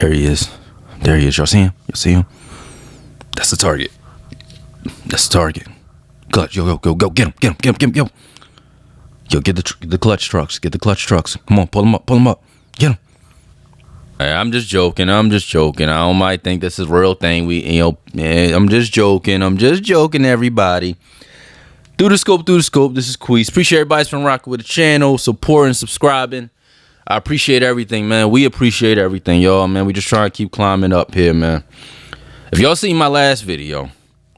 There he is. There he is. Y'all see him? You see him? That's the target. That's the target. Clutch. Yo. Get him. Yo. Yo, get the clutch trucks. Get the clutch trucks. Come on, pull them up. Get him. Hey, I'm just joking. I don't might think this is a real thing. I'm just joking. Everybody. Through the scope. This is Queese. Appreciate everybody's been rocking with the channel, supporting, subscribing. I appreciate everything, man. We appreciate everything, y'all, man. We just trying to keep climbing up here, man. If y'all seen my last video,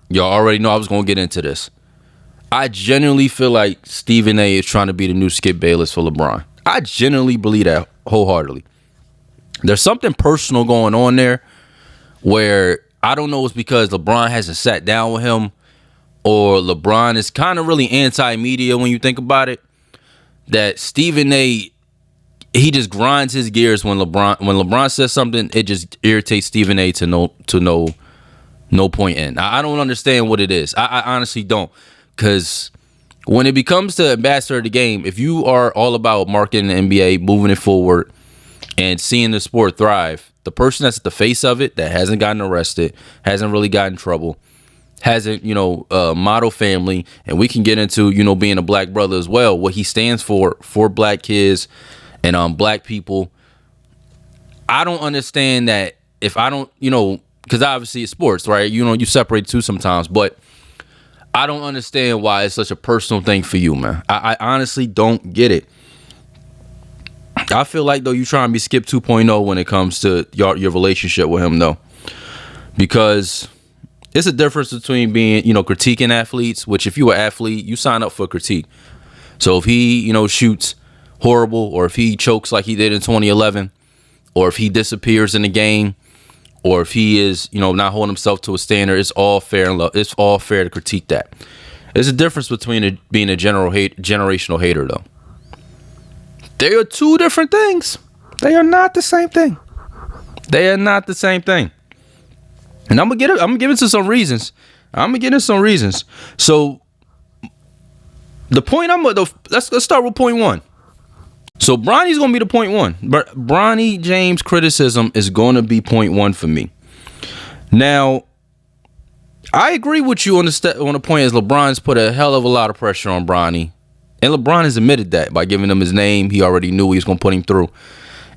y'all already know I was going to get into this. I genuinely feel like Stephen A is trying to be the new Skip Bayless for LeBron. I genuinely believe that wholeheartedly. There's something personal going on there where I don't know it's because LeBron hasn't sat down with him or LeBron is kind of really anti-media when you think about it. That Stephen A, he just grinds his gears when LeBron says something, it just irritates Stephen A to no point in. I don't understand what it is. I honestly don't. Because when it becomes to ambassador of the game, if you are all about marketing the NBA, moving it forward, and seeing the sport thrive, the person that's at the face of it, that hasn't gotten arrested, hasn't really gotten in trouble, hasn't, model family, and we can get into, being a black brother as well, what he stands for black kids and black people. I don't understand that if I don't, because obviously it's sports, right? You separate the two sometimes, but I don't understand why it's such a personal thing for you, man. I honestly don't get it. I feel like, though, you trying to be Skip 2.0 when it comes to your relationship with him, though. Because it's a difference between being, critiquing athletes, which if you're an athlete, you sign up for critique. So if he, shoots horrible, or if he chokes like he did in 2011, or if he disappears in the game, or if he is, not holding himself to a standard, it's all fair and love. It's all fair to critique that. There's a difference between being a generational hater, though. They are two different things. They are not the same thing. And I'm gonna get into some reasons. So the point let's start with point one. So Bronny's going to be the point one. But Bronny James criticism is going to be point one for me. Now, I agree with you on the point is LeBron's put a hell of a lot of pressure on Bronny. And LeBron has admitted that by giving him his name. He already knew he was going to put him through.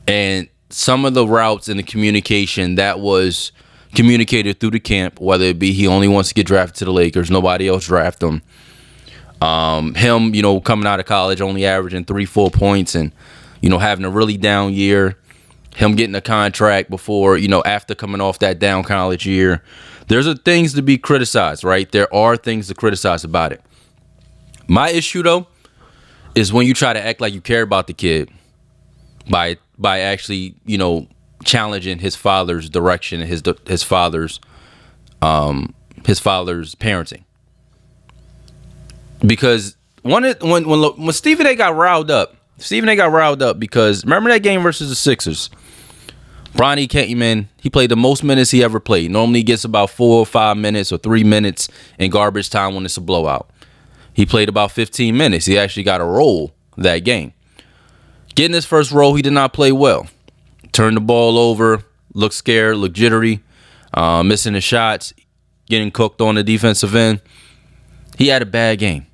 And some of the routes in the communication that was communicated through the camp, whether it be he only wants to get drafted to the Lakers, nobody else draft him. Him, coming out of college, only averaging 3-4 points and, having a really down year. Him getting a contract before, after coming off that down college year. There's things to be criticized, right? There are things to criticize about it. My issue, though, is when you try to act like you care about the kid by actually, challenging his father's direction and his father's parenting. Because when Stephen A got riled up because remember that game versus the Sixers? Bronny came in, he played the most minutes he ever played. Normally he gets about 4 or 5 minutes or 3 minutes in garbage time when it's a blowout. He played about 15 minutes. He actually got a role that game. Getting his first role, he did not play well. Turned the ball over, looked scared, looked jittery, missing the shots, getting cooked on the defensive end. He had a bad game.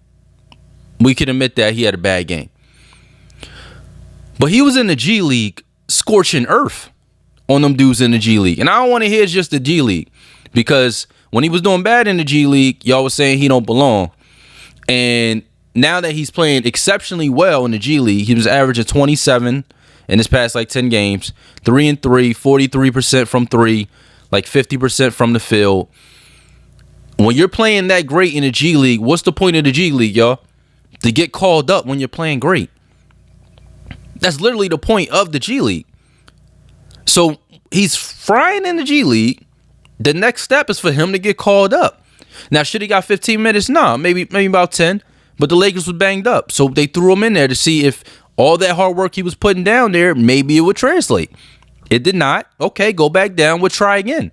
We can admit that he had a bad game. But he was in the G League scorching earth on them dudes in the G League. And I don't want to hear just the G League. Because when he was doing bad in the G League, y'all was saying he don't belong. And now that he's playing exceptionally well in the G League, he was averaging 27 in his past 10 games. 3-3, 43% from 3, 50% from the field. When you're playing that great in the G League, what's the point of the G League, y'all? To get called up when you're playing great. That's literally the point of the G League. So he's frying in the G League. The next step is for him to get called up. Now, should he got 15 minutes? No, maybe about 10. But the Lakers was banged up. So they threw him in there to see if all that hard work he was putting down there, maybe it would translate. It did not. Okay, go back down. We'll try again.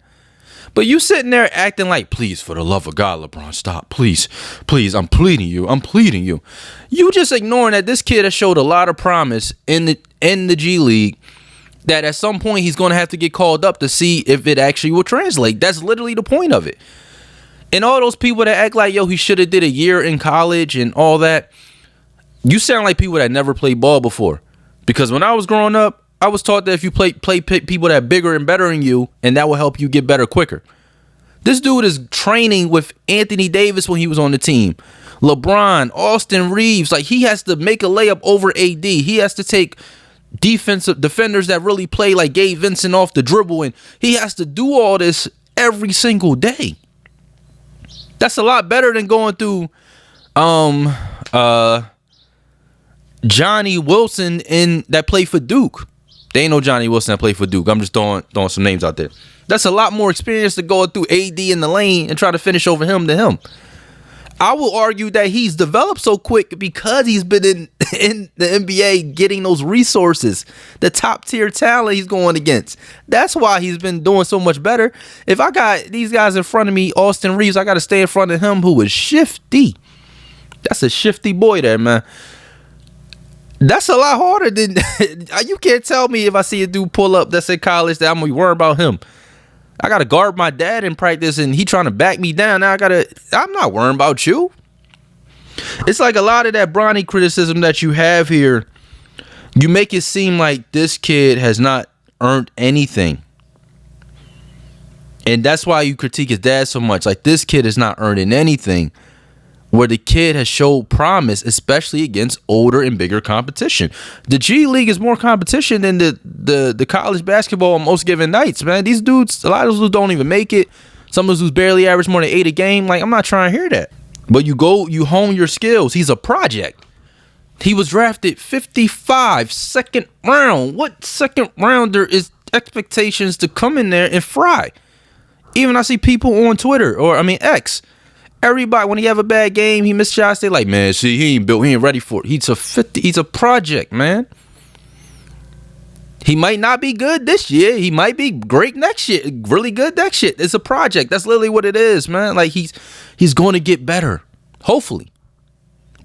But you sitting there acting like, please, for the love of God, LeBron, stop. Please, I'm pleading you. You just ignoring that this kid has showed a lot of promise in the G League that at some point he's going to have to get called up to see if it actually will translate. That's literally the point of it. And all those people that act like, yo, he should have did a year in college and all that, you sound like people that never played ball before. Because when I was growing up, I was taught that if you play people that are bigger and better than you, and that will help you get better quicker. This dude is training with Anthony Davis when he was on the team. LeBron, Austin Reeves, like he has to make a layup over AD. He has to take defensive defenders that really play like Gabe Vincent off the dribble, and he has to do all this every single day. That's a lot better than going through Johnny Wilson that played for Duke. They ain't no Johnny Wilson that played for Duke. I'm just throwing some names out there. That's a lot more experience to go through AD in the lane and try to finish over him than him. I will argue that he's developed so quick because he's been in the NBA getting those resources, the top tier talent he's going against. That's why he's been doing so much better. If I got these guys in front of me, Austin Reeves, I got to stay in front of him who is shifty. That's a shifty boy there, man. That's a lot harder than you can't tell me if I see a dude pull up that's in college that I'm gonna be worried about him. I gotta guard my dad in practice and he trying to back me down. Now I'm not worrying about you. It's like a lot of that Bronny criticism that you have here. You make it seem like this kid has not earned anything. And that's why you critique his dad so much. Like, this kid is not earning anything. Where the kid has showed promise, especially against older and bigger competition. The G League is more competition than the college basketball on most given nights, man. These dudes, a lot of those dudes don't even make it. Some of those dudes barely average more than 8 a game. Like, I'm not trying to hear that. But you hone your skills. He's a project. He was drafted 55, second round. What second rounder is expectations to come in there and fry? Even I see people on Twitter, X. Everybody, when he have a bad game, he missed shots, they like, man, see, he ain't ready for it. He's a project, man. He might not be good this year. He might be great next year. Really good next year. It's a project. That's literally what it is, man. Like, he's going to get better. Hopefully.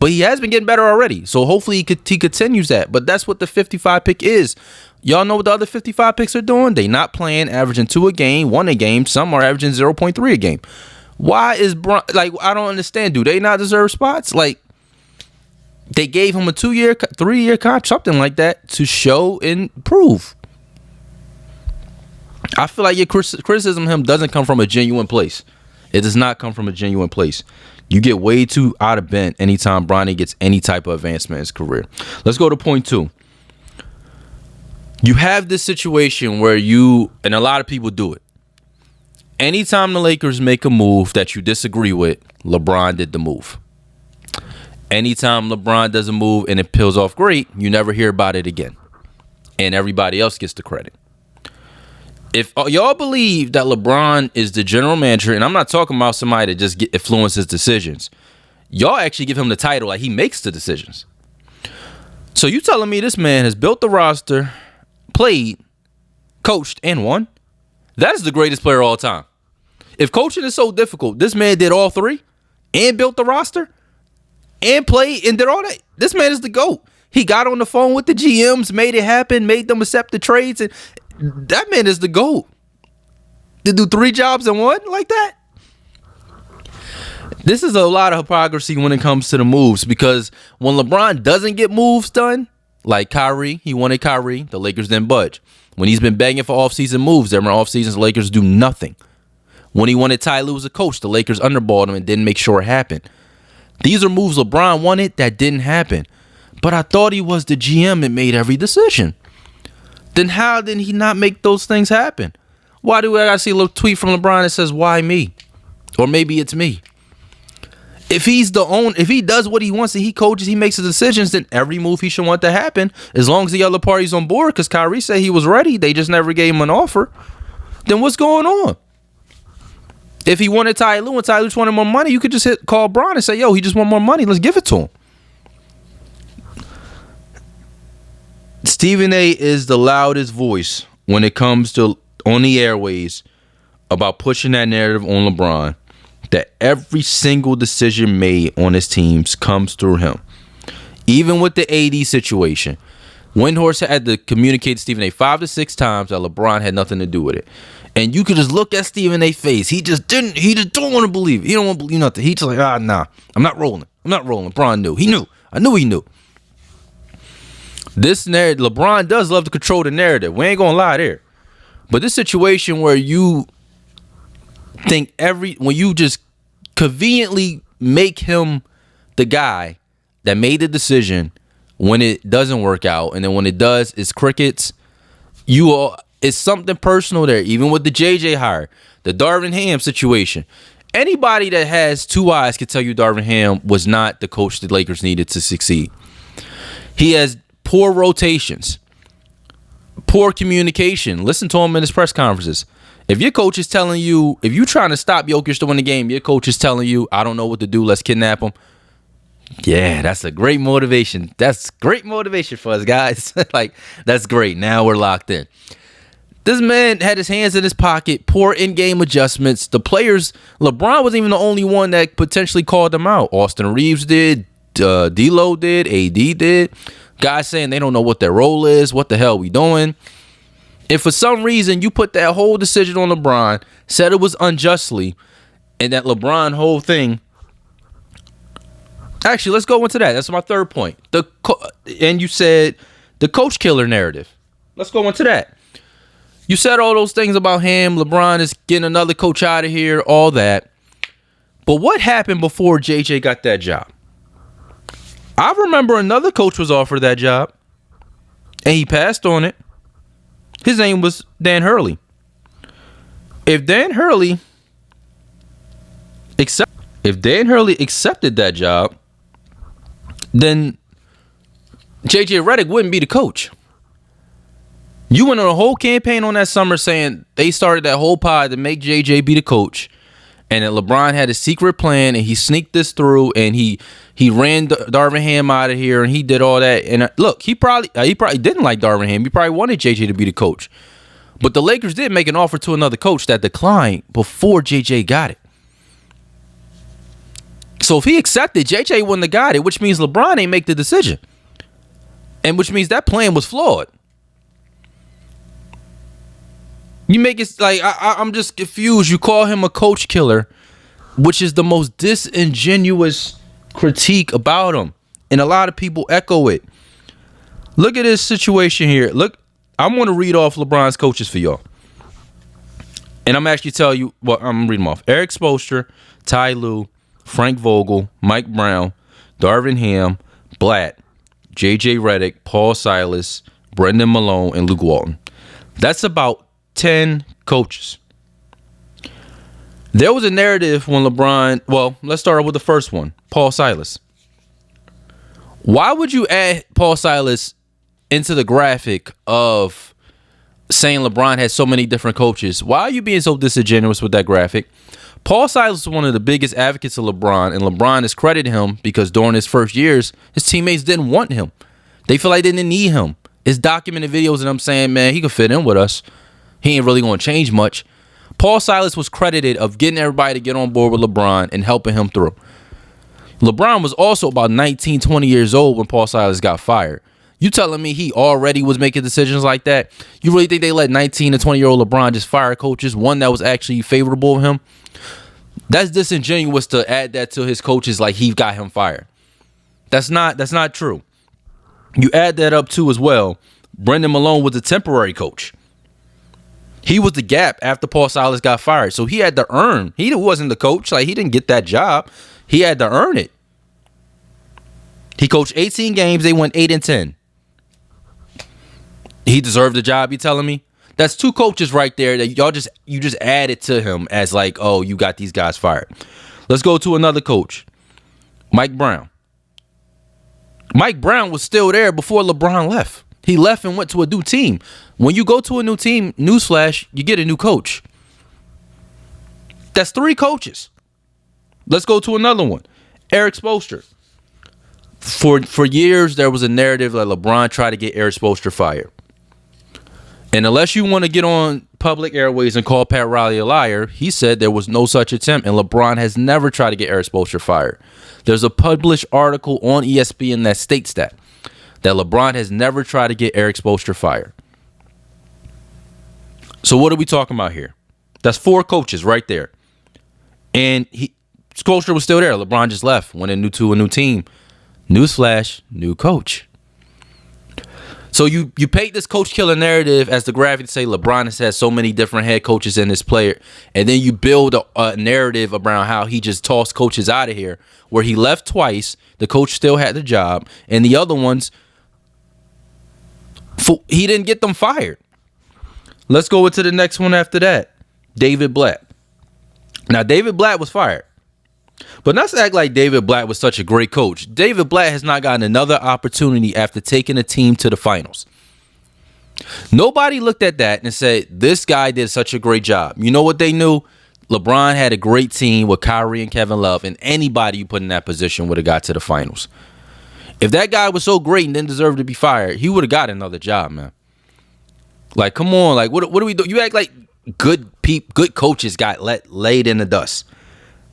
But he has been getting better already. So hopefully he continues that. But that's what the 55 pick is. Y'all know what the other 55 picks are doing? They not playing, averaging 2 a game, 1 a game. Some are averaging 0.3 a game. Why is I don't understand. Do they not deserve spots? Like, they gave him a 2-year, 3-year contract, something like that, to show and prove. I feel like your criticism of him doesn't come from a genuine place. It does not come from a genuine place. You get way too out of bent anytime Bronny gets any type of advancement in his career. Let's go to point 2. You have this situation where and a lot of people do it. Anytime the Lakers make a move that you disagree with, LeBron did the move. Anytime LeBron does a move and it peels off great, you never hear about it again. And everybody else gets the credit. If y'all believe that LeBron is the general manager, and I'm not talking about somebody that just influences decisions, y'all actually give him the title like he makes the decisions. So you telling me this man has built the roster, played, coached, and won? That is the greatest player of all time. If coaching is so difficult, this man did all 3 and built the roster and played and did all that. This man is the GOAT. He got on the phone with the GMs, made it happen, made them accept the trades, and that man is the GOAT. To do 3 jobs in 1 like that? This is a lot of hypocrisy when it comes to the moves, because when LeBron doesn't get moves done, like Kyrie, he wanted Kyrie, the Lakers didn't budge. When he's been begging for offseason moves, during offseasons, the Lakers do nothing. When he wanted Ty Lue as a coach, the Lakers underballed him and didn't make sure it happened. These are moves LeBron wanted that didn't happen. But I thought he was the GM and made every decision. Then how did he not make those things happen? Why do I gotta see a little tweet from LeBron that says, why me? Or maybe it's me. If he does what he wants and he coaches, he makes the decisions, then every move he should want to happen, as long as the other party's on board, because Kyrie said he was ready, they just never gave him an offer, then what's going on? If he wanted Ty Lue and Ty Lue just wanted more money, you could just call Bron and say, yo, he just want more money, let's give it to him. Stephen A is the loudest voice when it comes to on the airways about pushing that narrative on LeBron, that every single decision made on his teams comes through him. Even with the AD situation, Windhorst had to communicate to Stephen A 5 to 6 times that LeBron had nothing to do with it. And you could just look at Stephen A's face. He just don't want to believe it. He don't want to believe nothing. He just like, nah, I'm not rolling. LeBron knew. He knew. I knew he knew. This narrative, LeBron does love to control the narrative. We ain't gonna lie there. But this situation where you think when you just conveniently make him the guy that made the decision when it doesn't work out, and then when it does, it's crickets. It's something personal there, even with the JJ hire, the Darvin Ham situation. Anybody that has two eyes can tell you Darvin Ham was not the coach the Lakers needed to succeed. He has poor rotations, poor communication. Listen to him in his press conferences. If your coach is telling you, if you're trying to stop Jokic to win the game, your coach is telling you, I don't know what to do, let's kidnap him. Yeah, that's a great motivation. That's great motivation for us, guys. Like, that's great. Now we're locked in. This man had his hands in his pocket, poor in-game adjustments. The players, LeBron wasn't even the only one that potentially called them out. Austin Reeves did, D-Lo did, AD did. Guys saying they don't know what their role is. What the hell we doing? If for some reason you put that whole decision on LeBron, said it was unjustly, and that LeBron whole thing. Actually, let's go into that. That's my third point. And you said the coach killer narrative. Let's go into that. You said all those things about him. LeBron is getting another coach out of here, all that. But what happened before JJ got that job? I remember another coach was offered that job, and he passed on it. His name was Dan Hurley. If Dan Hurley accepted that job, then JJ Redick wouldn't be the coach. You went on a whole campaign on that summer saying they started that whole pod to make JJ be the coach, and that LeBron had a secret plan, and he sneaked this through, and he ran Darvin Ham out of here, and he did all that. And look, he probably didn't like Darvin Ham. He probably wanted JJ to be the coach. But the Lakers did make an offer to another coach that declined before JJ got it. So if he accepted, JJ wouldn't have got it, which means LeBron ain't make the decision. And which means that plan was flawed. You make it like, I'm just confused. You call him a coach killer, which is the most disingenuous critique about him. And a lot of people echo it. Look at this situation here. Look, I'm going to read off LeBron's coaches for y'all. And I'm actually telling you, well, I'm going to read them off. Eric Spoelstra, Ty Lue, Frank Vogel, Mike Brown, Darvin Ham, Blatt, JJ Redick, Paul Silas, Brendan Malone, and Luke Walton. That's about 10 coaches. There was a narrative when LeBron, well, let's start with the first one, Paul Silas. Why would you add Paul Silas into the graphic of saying LeBron had so many different coaches? Why are you being so disingenuous with that graphic? Paul Silas is one of the biggest advocates of LeBron, and LeBron has credited him because during his first years, his teammates didn't want him. They feel like they didn't need him. It's documented videos and I'm saying, man, he could fit in with us. He ain't really going to change much. Paul Silas was credited of getting everybody to get on board with LeBron and helping him through. LeBron was also about 19, 20 years old when Paul Silas got fired. You telling me he already was making decisions like that? You really think they let 19 to 20-year-old LeBron just fire coaches, one that was actually favorable of him? That's disingenuous to add that to his coaches like he got him fired. That's not true. You add that up too as well. Brendan Malone was a temporary coach. He was the gap after Paul Silas got fired. So he had to earn. He wasn't the coach. Like, he didn't get that job. He had to earn it. He coached 18 games. They went 8-10. He deserved the job, you telling me? That's two coaches right there that you just added to him as like, oh, you got these guys fired. Let's go to another coach. Mike Brown. Mike Brown was still there before LeBron left. He left and went to a new team. When you go to a new team, newsflash, you get a new coach. That's 3 coaches. Let's go to another one. Eric Spoelstra. For years, there was a narrative that LeBron tried to get Eric Spoelstra fired. And unless you want to get on public airways and call Pat Riley a liar, he said there was no such attempt, and LeBron has never tried to get Eric Spoelstra fired. There's a published article on ESPN that states that. that LeBron has never tried to get Eric Spoelstra fired. So what are we talking about here? That's 4 coaches right there. And Spoelstra was still there. LeBron just left, went to a new team. Newsflash, new coach. So you paint this coach killer narrative as the graphic to say LeBron has had so many different head coaches in this player, and then you build a narrative around how he just tossed coaches out of here, where he left twice, the coach still had the job, and the other ones, he didn't get them fired. Let's go into the next one after that. David Blatt. Now, David Blatt was fired. But let's act like David Blatt was such a great coach. David Blatt has not gotten another opportunity after taking a team to the finals. Nobody looked at that and said, this guy did such a great job. You know what they knew? LeBron had a great team with Kyrie and Kevin Love, and anybody you put in that position would have got to the finals. If that guy was so great and didn't deserve to be fired, he would have got another job, man. Like, come on. Like, what do we do? You act like good coaches got laid in the dust.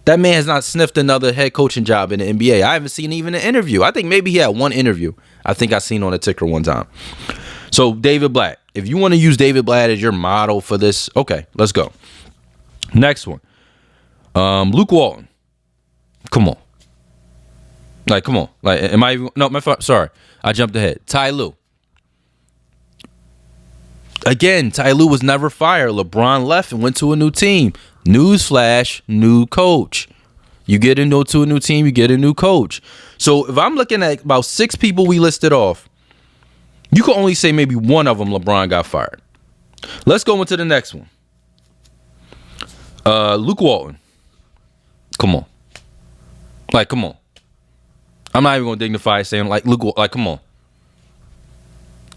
That man has not sniffed another head coaching job in the NBA. I haven't seen even an interview. I think maybe he had one interview. I think I seen on a ticker one time. So David Blatt, if you want to use David Blatt as your model for this, okay, let's go. Next one, Luke Walton. Come on, like, come on, like, am I even? No, sorry, I jumped ahead. Ty Lue. Again, Ty Lue was never fired. LeBron left and went to a new team. Newsflash, new coach. You get into a new team, you get a new coach. So if I'm looking at about 6 people we listed off, you can only say maybe one of them LeBron got fired. Let's go into the next one. Luke Walton. Come on. Like, come on. I'm not even going to dignify saying, like, Luke, like, come on.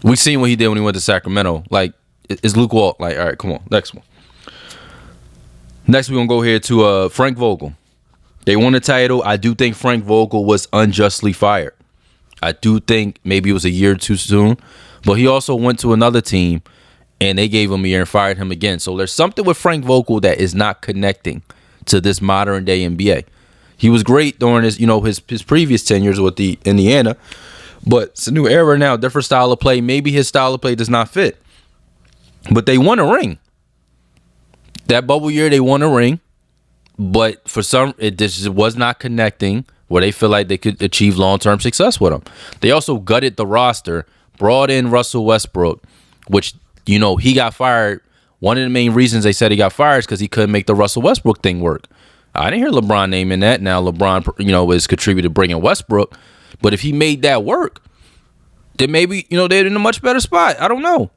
We seen what he did when he went to Sacramento. Like, is Luke Walton, like, all right, come on. Next one. Next, we're going to go here to Frank Vogel. They won the title. I do think Frank Vogel was unjustly fired. I do think maybe it was a year too soon. But he also went to another team, and they gave him a year and fired him again. So there's something with Frank Vogel that is not connecting to this modern-day NBA. He was great during his previous tenures with the Indiana. But it's a new era now, different style of play. Maybe his style of play does not fit. But they won a ring. That bubble year, they won a ring, but for some, it just was not connecting where they feel like they could achieve long-term success with him. They also gutted the roster, brought in Russell Westbrook, which, he got fired. One of the main reasons they said he got fired is because he couldn't make the Russell Westbrook thing work. I didn't hear LeBron naming that. Now LeBron, was contributed to bringing Westbrook, but if he made that work, then maybe, they're in a much better spot. I don't know.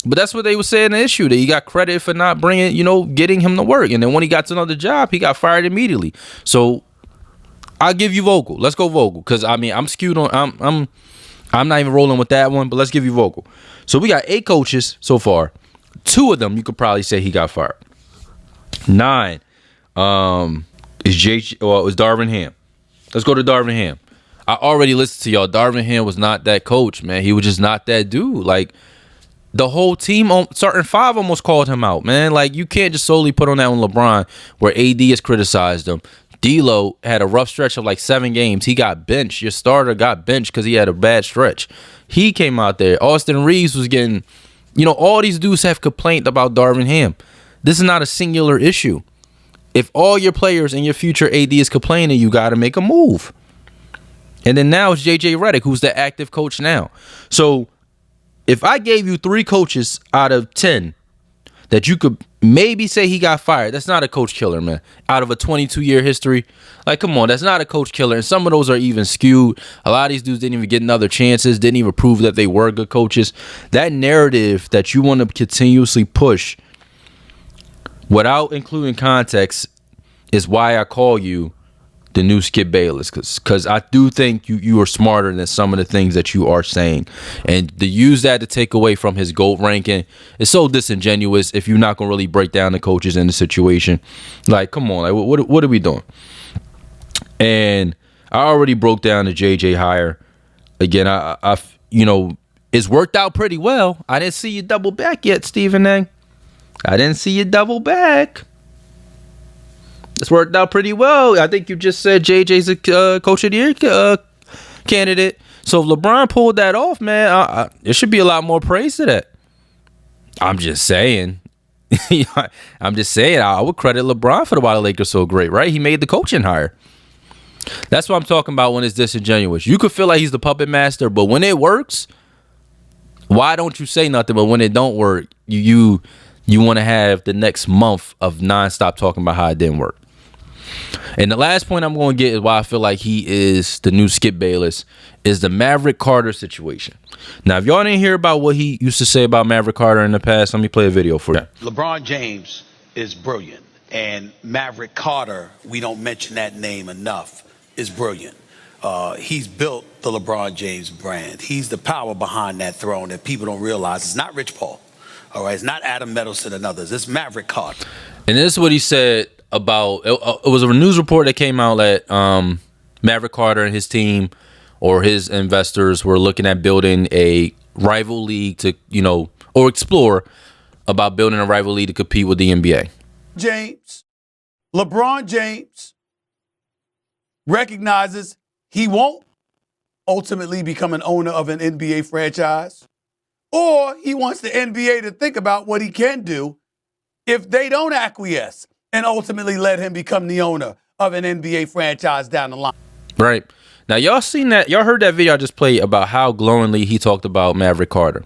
But that's what they were saying the issue, that he got credit for not getting him to work. And then when he got to another job, he got fired immediately. So I'll give you Vogel. Let's go Vogel. Because, I'm skewed on, I'm not even rolling with that one, but let's give you Vogel. So we got 8 coaches so far. 2 of them, you could probably say he got fired. 9 is Darvin Ham. Let's go to Darvin Ham. I already listened to y'all. Darvin Ham was not that coach, man. He was just not that dude. Like, the whole team, starting 5 almost called him out, man. Like, you can't just solely put on that on LeBron, where AD has criticized him. D'Lo had a rough stretch of like 7 games. He got benched. Your starter got benched because he had a bad stretch. He came out there. Austin Reeves was getting, all these dudes have complained about Darvin Ham. This is not a singular issue. If all your players and your future AD is complaining, you got to make a move. And then now it's JJ Redick, who's the active coach now. So if I gave you 3 coaches out of 10 that you could maybe say he got fired, that's not a coach killer, man. Out of a 22-year history, like, come on, that's not a coach killer. And some of those are even skewed. A lot of these dudes didn't even get another chances, didn't even prove that they were good coaches. That narrative that you want to continuously push without including context is why I call you the new Skip Bayless, because I do think you are smarter than some of the things that you are saying, and to use that to take away from his GOAT ranking is so disingenuous if you're not gonna really break down the coaches in the situation. Like, come on, like, what are we doing? And I already broke down the JJ hire. Again, I it's worked out pretty well. I didn't see you double back yet, Stephen A. I didn't see you double back. It's worked out pretty well. I think you just said JJ's a coach of the year candidate. So if LeBron pulled that off, man, there should be a lot more praise to that. I'm just saying. I'm just saying, I would credit LeBron for why the Lakers so great, right? He made the coaching hire. That's what I'm talking about when it's disingenuous. You could feel like he's the puppet master, but when it works, why don't you say nothing? But when it don't work, you want to have the next month of nonstop talking about how it didn't work. And the last point I'm going to get is why I feel like he is the new Skip Bayless is the Maverick Carter situation. Now, if y'all didn't hear about what he used to say about Maverick Carter in the past, let me play a video for you. LeBron James is brilliant, and Maverick Carter, we don't mention that name enough, is brilliant. He's built the LeBron James brand. He's the power behind that throne that people don't realize. It's not Rich Paul, all right? It's not Adam Medelson and others. It's Maverick Carter. And this is what he said about it was a news report that came out that Maverick Carter and his team or his investors were looking at building a rival league to, or explore about building a rival league to compete with the NBA. LeBron James recognizes he won't ultimately become an owner of an NBA franchise, or he wants the NBA to think about what he can do if they don't acquiesce and ultimately let him become the owner of an NBA franchise down the line. Right. Now, y'all seen that? Y'all heard that video I just played about how glowingly he talked about Maverick Carter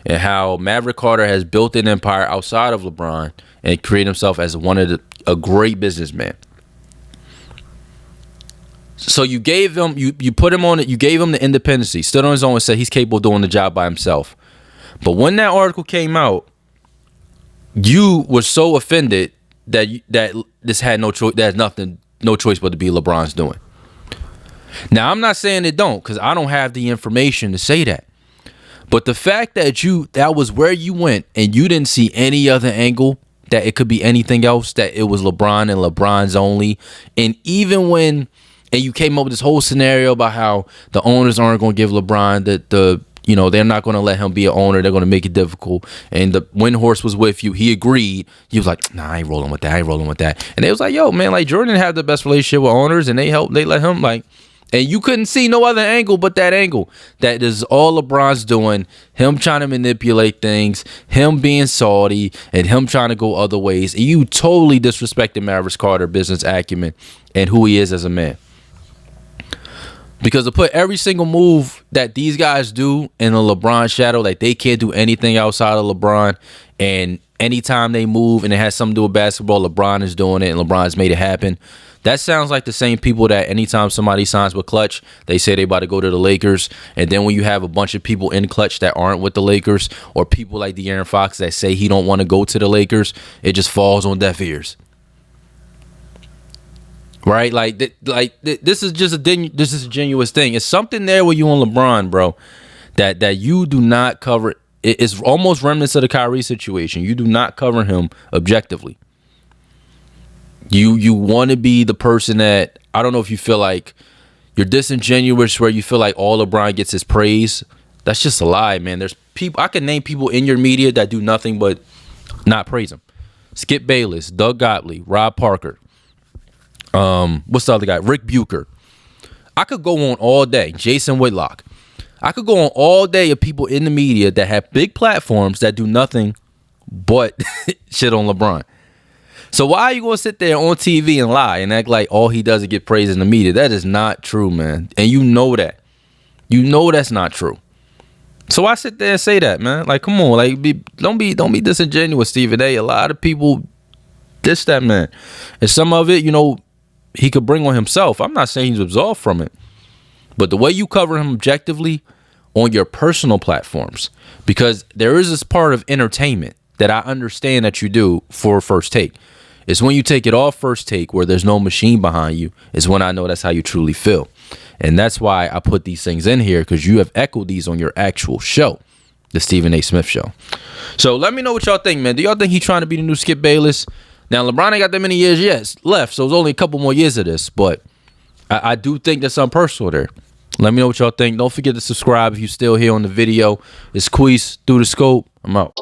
and how Maverick Carter has built an empire outside of LeBron and created himself as a great businessman. So you gave him, you put him on it, you gave him the independency, stood on his own and said he's capable of doing the job by himself. But when that article came out, you were so offended that this had no choice. There's no choice but to be LeBron's doing. Now, I'm not saying it don't, because I don't have the information to say that. But the fact that that was where you went and you didn't see any other angle, that it could be anything else, that it was LeBron and LeBron's only. And even when, and you came up with this whole scenario about how the owners aren't going to give LeBron they're not going to let him be an owner. They're going to make it difficult. And the Windhorse was with you. He agreed. He was like, nah, I ain't rolling with that. And they was like, yo, man, like Jordan had the best relationship with owners and they let him and you couldn't see no other angle but that angle. That is all LeBron's doing. Him trying to manipulate things, him being salty, and him trying to go other ways. And you totally disrespected Maverick Carter business acumen and who he is as a man. Because to put every single move that these guys do in a LeBron shadow, like they can't do anything outside of LeBron. And anytime they move and it has something to do with basketball, LeBron is doing it and LeBron's made it happen. That sounds like the same people that anytime somebody signs with Clutch, they say they about to go to the Lakers. And then when you have a bunch of people in Clutch that aren't with the Lakers, or people like De'Aaron Fox that say he don't want to go to the Lakers, it just falls on deaf ears. Right? This is just a genuine thing. It's something there with you on LeBron, bro, that you do not cover. It's almost remnants of the Kyrie situation. You do not cover him objectively. You want to be the person that, I don't know if you feel like you're disingenuous where you feel like all LeBron gets is praise. That's just a lie, man. There's people, I can name people in your media that do nothing but not praise him. Skip Bayless, Doug Gottlieb, Rob Parker. What's the other guy? Rick Bucher. I could go on all day. Jason Whitlock. I could go on all day of people in the media that have big platforms that do nothing but shit on LeBron. So why are you going to sit there on TV and lie and act like all he does is get praised in the media? That is not true, man. And you know that. You know that's not true. So I sit there and say that, man. Like, come on. Like, don't be disingenuous, Stephen A. A lot of people diss that man. And some of it, he could bring on himself. I'm not saying he's absolved from it. But the way you cover him objectively on your personal platforms, because there is this part of entertainment that I understand that you do for First Take. It's when you take it off First Take where there's no machine behind you is when I know that's how you truly feel. And that's why I put these things in here, because you have echoed these on your actual show, the Stephen A. Smith Show. So let me know what y'all think, man. Do y'all think he's trying to be the new Skip Bayless? Now, LeBron ain't got that many years left, so it's only a couple more years of this. But I do think there's something personal there. Let me know what y'all think. Don't forget to subscribe if you're still here on the video. It's Queese through the scope. I'm out.